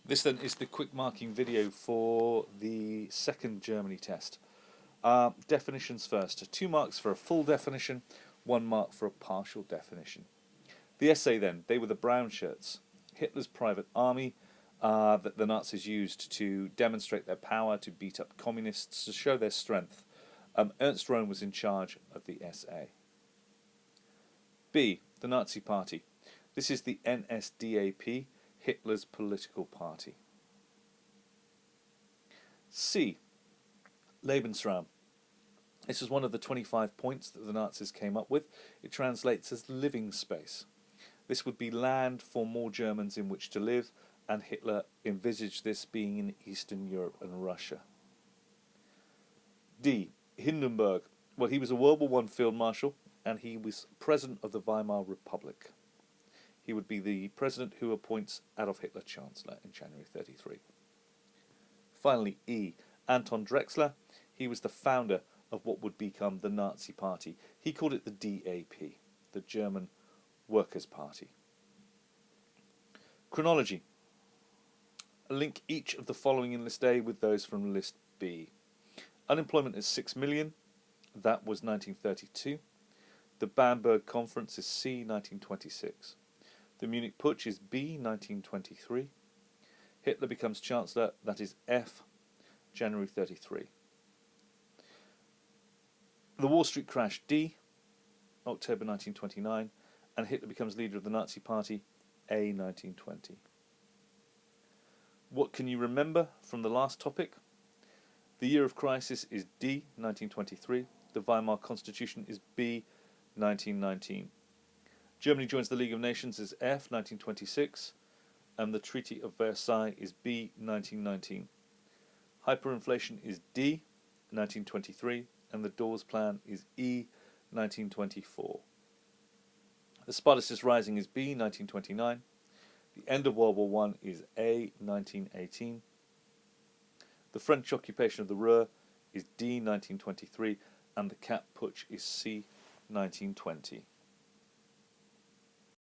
This then is the quick marking video for the second Germany test. Definitions first. 2 marks for a full definition, 1 mark for a partial definition. The essay then, they were the brown shirts, Hitler's private army that the Nazis used to demonstrate their power, to beat up communists, to show their strength. Ernst Röhm was in charge of the SA. B. The Nazi Party. This is the NSDAP, Hitler's political party. C. Lebensraum. This is one of the 25 points that the Nazis came up with. It translates as living space. This would be land for more Germans in which to live, and Hitler envisaged this being in Eastern Europe and Russia. D. Hindenburg. Well, he was a World War I field marshal, and he was president of the Weimar Republic. He would be the president who appoints Adolf Hitler Chancellor in January 1933. Finally, E. Anton Drexler. He was the founder of what would become the Nazi Party. He called it the DAP, the German Workers' Party. Chronology. Link each of the following in list A with those from list B. Unemployment is 6 million. That was 1932. The Bamberg Conference is C, 1926. The Munich Putsch is B, 1923. Hitler becomes Chancellor, that is F, January 1933. The Wall Street crash, D, October 1929. And Hitler becomes leader of the Nazi Party, A, 1920. What can you remember from the last topic? The year of crisis is D, 1923. The Weimar Constitution is B, 1919. Germany joins the League of Nations is F, 1926. And the Treaty of Versailles is B, 1919. Hyperinflation is D, 1923. And the Dawes Plan is E, 1924. The Spartacist Rising is B, 1929. The end of World War I is A, 1918. The French occupation of the Ruhr is D, 1923. And the Kapp Putsch is C, 1920.